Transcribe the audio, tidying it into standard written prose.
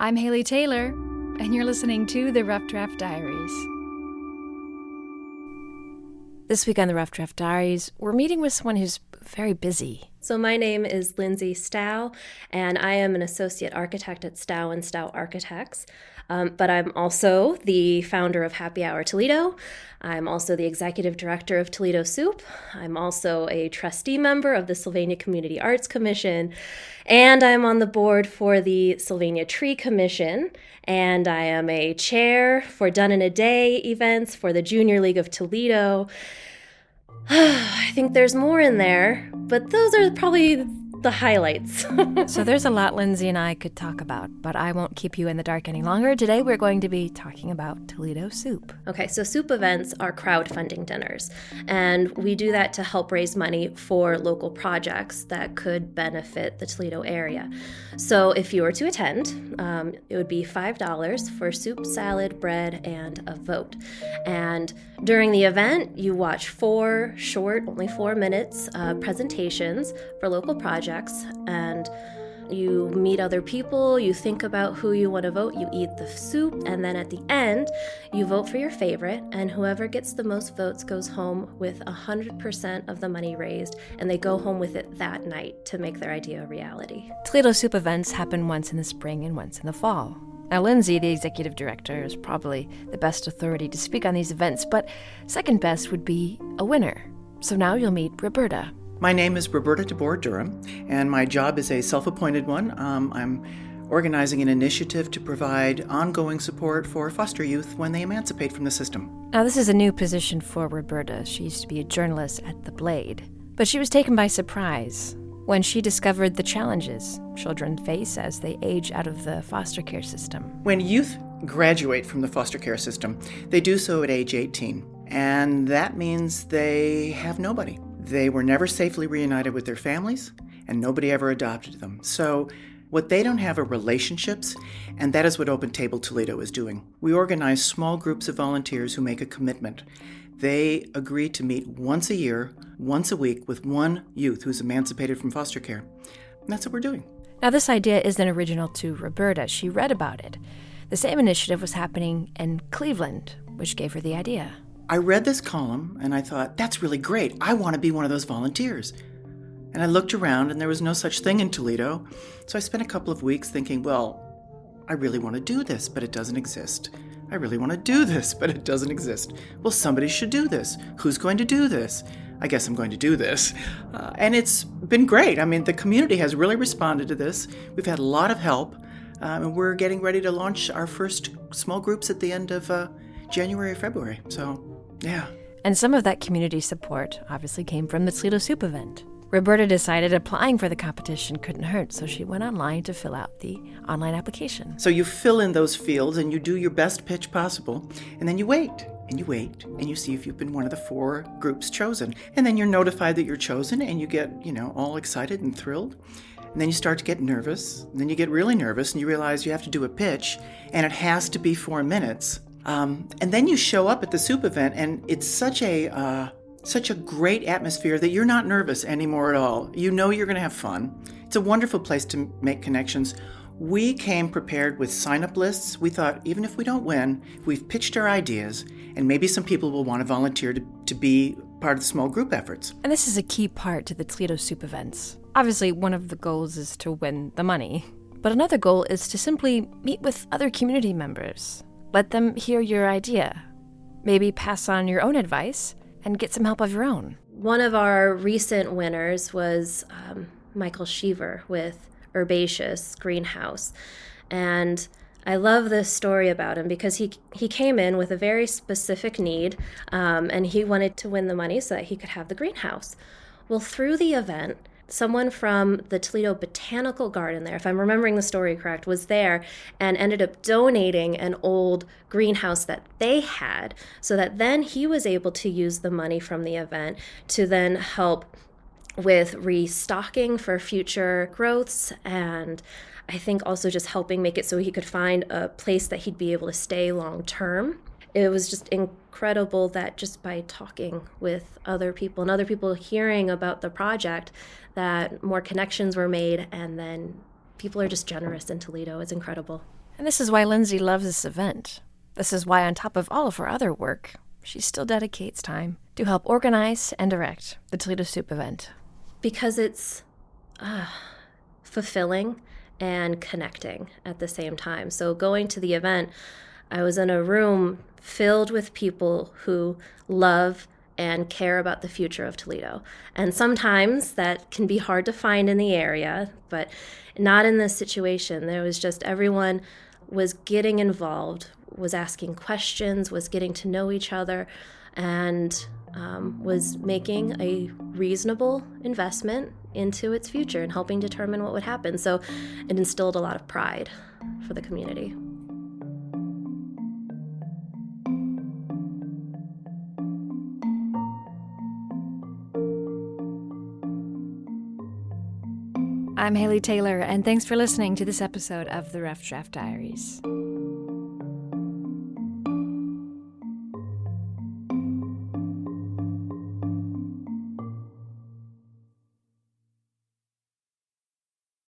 I'm Haley Taylor, and you're listening to the Rough Draft Diaries. This week on the Rough Draft Diaries, we're meeting with someone who's very busy. So my name is Lyndsey Stough, and I am an associate architect at Stough & Stough Architects. But I'm also the founder of Happy Hour Toledo. I'm also the executive director of Toledo Soup. I'm also a trustee member of the Sylvania Community Arts Commission, and I'm on the board for the Sylvania Tree Commission, and I am a chair for Done in a Day events for the Junior League of Toledo. I think there's more in there, but those are probably the highlights. So there's a lot Lyndsey and I could talk about, but I won't keep you in the dark any longer. Today we're going to be talking about Toledo Soup. Okay, so soup events are crowdfunding dinners, and we do that to help raise money for local projects that could benefit the Toledo area. So if you were to attend, it would be $5 for soup, salad, bread, and a vote. And during the event, you watch four short, only 4 minutes, presentations for local projects, and you meet other people, you think about who you want to vote, you eat the soup, and then at the end, you vote for your favorite, and whoever gets the most votes goes home with 100% of the money raised, and they go home with it that night to make their idea a reality. Toledo Soup events happen once in the spring and once in the fall. Now, Lyndsey, the executive director, is probably the best authority to speak on these events, but second best would be a winner. So now you'll meet Roberta. My name is Roberta de Boer-Durham, and my job is a self-appointed one. I'm organizing an initiative to provide ongoing support for foster youth when they emancipate from the system. Now, this is a new position for Roberta. She used to be a journalist at The Blade, but she was taken by surprise when she discovered the challenges children face as they age out of the foster care system. When youth graduate from the foster care system, they do so at age 18, and that means they have nobody. They were never safely reunited with their families, and nobody ever adopted them. So what they don't have are relationships, and that is what Open Table Toledo is doing. We organize small groups of volunteers who make a commitment. They agree to meet once a year, once a week, with one youth who's emancipated from foster care. And that's what we're doing. Now, this idea isn't original to Roberta. She read about it. The same initiative was happening in Cleveland, which gave her the idea. I read this column, and I thought, that's really great. I want to be one of those volunteers. And I looked around, and there was no such thing in Toledo. So I spent a couple of weeks thinking, well, I really want to do this, but it doesn't exist. I really want to do this, but it doesn't exist. Well, somebody should do this. Who's going to do this? I guess I'm going to do this. And it's been great. I mean, the community has really responded to this. We've had a lot of help, and we're getting ready to launch our first small groups at the end of January or February. So, yeah. And some of that community support obviously came from the Toledo Soup event. Roberta decided applying for the competition couldn't hurt, so she went online to fill out the online application. So you fill in those fields and you do your best pitch possible, and then you wait, and you wait, and you see if you've been one of the 4 groups chosen. And then you're notified that you're chosen, and you get, all excited and thrilled. And then you start to get nervous, and then you get really nervous, and you realize you have to do a pitch, and it has to be 4 minutes. And then you show up at the soup event, and it's such a great atmosphere that you're not nervous anymore at all. You know you're going to have fun. It's a wonderful place to make connections. We came prepared with sign-up lists. We thought, even if we don't win, we've pitched our ideas, and maybe some people will want to volunteer to be part of the small group efforts. And this is a key part to the Toledo Soup events. Obviously, one of the goals is to win the money, but another goal is to simply meet with other community members. Let them hear your idea. Maybe pass on your own advice and get some help of your own. One of our recent winners was Michael Sheaver with Herbaceous Greenhouse. And I love this story about him because he came in with a very specific need, and he wanted to win the money so that he could have the greenhouse. Well, through the event, someone from the Toledo Botanical Garden there, if I'm remembering the story correct, was there and ended up donating an old greenhouse that they had so that then he was able to use the money from the event to then help with restocking for future growths, and I think also just helping make it so he could find a place that he'd be able to stay long term. It was just incredible that just by talking with other people and other people hearing about the project, that more connections were made, and then people are just generous in Toledo. It's incredible. And this is why Lyndsey loves this event. This is why, on top of all of her other work, she still dedicates time to help organize and direct the Toledo Soup event. Because it's fulfilling and connecting at the same time. So going to the event, I was in a room filled with people who love and care about the future of Toledo. And sometimes that can be hard to find in the area, but not in this situation. There was just everyone was getting involved, was asking questions, was getting to know each other, and was making a reasonable investment into its future and helping determine what would happen. So it instilled a lot of pride for the community. I'm Haley Taylor, and thanks for listening to this episode of the Rough Draft Diaries.